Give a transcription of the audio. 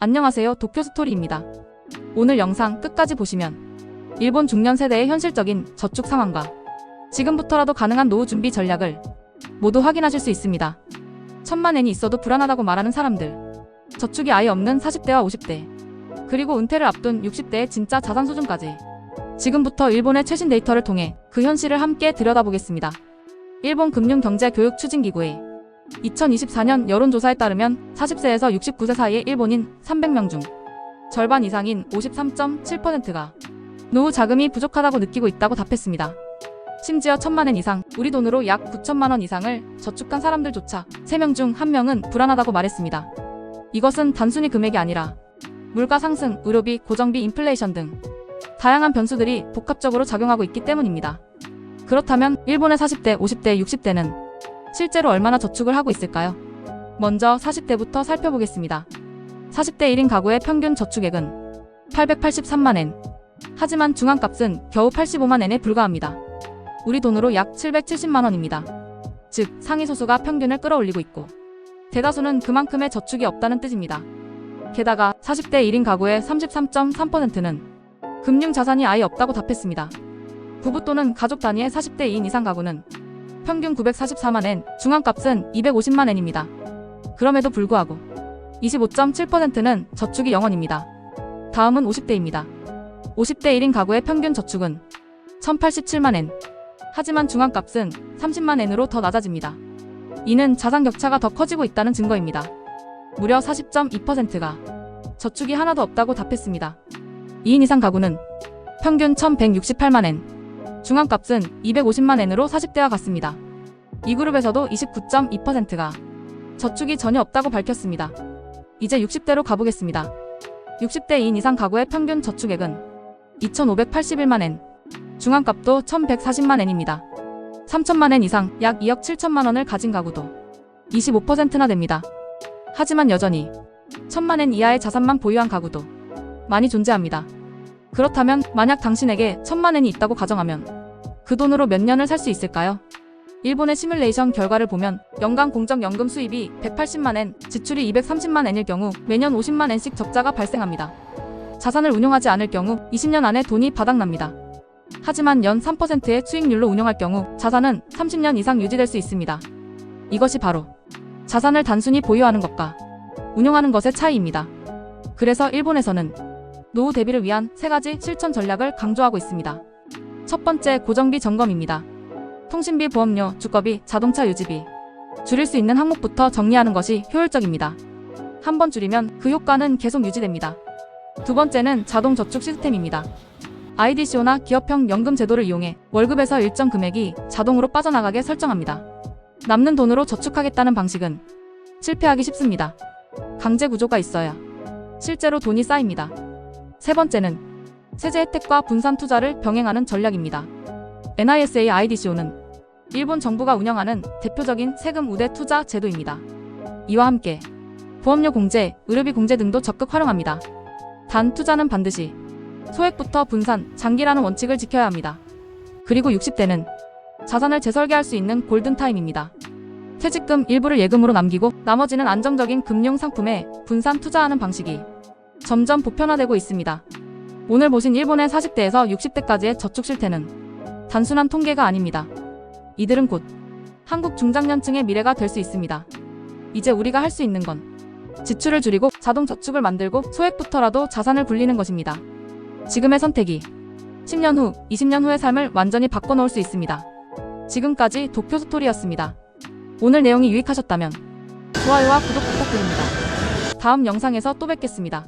안녕하세요, 도쿄스토리입니다. 오늘 영상 끝까지 보시면 일본 중년 세대의 현실적인 저축 상황과 지금부터라도 가능한 노후 준비 전략을 모두 확인하실 수 있습니다. 1000만 엔이 있어도 불안하다고 말하는 사람들, 저축이 아예 없는 40대와 50대, 그리고 은퇴를 앞둔 60대의 진짜 자산 수준까지 지금부터 일본의 최신 데이터를 통해 그 현실을 함께 들여다보겠습니다. 일본 금융경제교육추진기구의 2024년 여론조사에 따르면 40세에서 69세 사이의 일본인 300명 중 절반 이상인 53.7%가 노후 자금이 부족하다고 느끼고 있다고 답했습니다. 심지어 1000만 엔 이상, 우리 돈으로 약 9천만 원 이상을 저축한 사람들조차 3명 중 1명은 불안하다고 말했습니다. 이것은 단순히 금액이 아니라 물가 상승, 의료비, 고정비, 인플레이션 등 다양한 변수들이 복합적으로 작용하고 있기 때문입니다. 그렇다면 일본의 40대, 50대, 60대는 실제로 얼마나 저축을 하고 있을까요? 먼저 40대부터 살펴보겠습니다. 40대 1인 가구의 평균 저축액은 883만 엔. 하지만 중앙값은 겨우 85만 엔에 불과합니다. 우리 돈으로 약 770만 원입니다. 즉, 상위 소수가 평균을 끌어올리고 있고 대다수는 그만큼의 저축이 없다는 뜻입니다. 게다가 40대 1인 가구의 33.3%는 금융자산이 아예 없다고 답했습니다. 부부 또는 가족 단위의 40대 2인 이상 가구는 평균 944만 엔, 중앙값은 250만 엔입니다. 그럼에도 불구하고 25.7%는 저축이 0원입니다. 다음은 50대입니다. 50대 1인 가구의 평균 저축은 1087만 엔. 하지만 중앙값은 30만 엔으로 더 낮아집니다. 이는 자산 격차가 더 커지고 있다는 증거입니다. 무려 40.2%가 저축이 하나도 없다고 답했습니다. 2인 이상 가구는 평균 1168만 엔. 중앙값은 250만 엔으로 40대와 같습니다. 이 그룹에서도 29.2%가 저축이 전혀 없다고 밝혔습니다. 이제 60대로 가보겠습니다. 60대 2인 이상 가구의 평균 저축액은 2581만 엔, 중앙값도 1140만 엔입니다. 3000만 엔 이상 약 2억 7천만 원을 가진 가구도 25%나 됩니다. 하지만 여전히 1000만 엔 이하의 자산만 보유한 가구도 많이 존재합니다. 그렇다면 만약 당신에게 1000만 엔이 있다고 가정하면 그 돈으로 몇 년을 살 수 있을까요? 일본의 시뮬레이션 결과를 보면 연간 공적연금 수입이 180만 엔, 지출이 230만 엔일 경우 매년 50만 엔씩 적자가 발생합니다. 자산을 운용하지 않을 경우 20년 안에 돈이 바닥납니다. 하지만 연 3%의 수익률로 운용할 경우 자산은 30년 이상 유지될 수 있습니다. 이것이 바로 자산을 단순히 보유하는 것과 운용하는 것의 차이입니다. 그래서 일본에서는 노후 대비를 위한 3가지 실천 전략을 강조하고 있습니다. 첫 번째, 고정비 점검입니다. 통신비, 보험료, 주거비, 자동차 유지비. 줄일 수 있는 항목부터 정리하는 것이 효율적입니다. 한번 줄이면 그 효과는 계속 유지됩니다. 두 번째는 자동 저축 시스템입니다. IDCO나 기업형 연금 제도를 이용해 월급에서 일정 금액이 자동으로 빠져나가게 설정합니다. 남는 돈으로 저축하겠다는 방식은 실패하기 쉽습니다. 강제 구조가 있어야 실제로 돈이 쌓입니다. 세 번째는 세제 혜택과 분산 투자를 병행하는 전략입니다. NISA IDCO는 일본 정부가 운영하는 대표적인 세금 우대 투자 제도입니다. 이와 함께 보험료 공제, 의료비 공제 등도 적극 활용합니다. 단 투자는 반드시 소액부터 분산, 장기라는 원칙을 지켜야 합니다. 그리고 60대는 자산을 재설계할 수 있는 골든타임입니다. 퇴직금 일부를 예금으로 남기고 나머지는 안정적인 금융 상품에 분산 투자하는 방식이 점점 보편화되고 있습니다. 오늘 보신 일본의 40대에서 60대까지의 저축 실태는 단순한 통계가 아닙니다. 이들은 곧 한국 중장년층의 미래가 될 수 있습니다. 이제 우리가 할 수 있는 건 지출을 줄이고 자동 저축을 만들고 소액부터라도 자산을 굴리는 것입니다. 지금의 선택이 10년 후, 20년 후의 삶을 완전히 바꿔놓을 수 있습니다. 지금까지 도쿄스토리였습니다. 오늘 내용이 유익하셨다면 좋아요와 구독 부탁드립니다. 다음 영상에서 또 뵙겠습니다.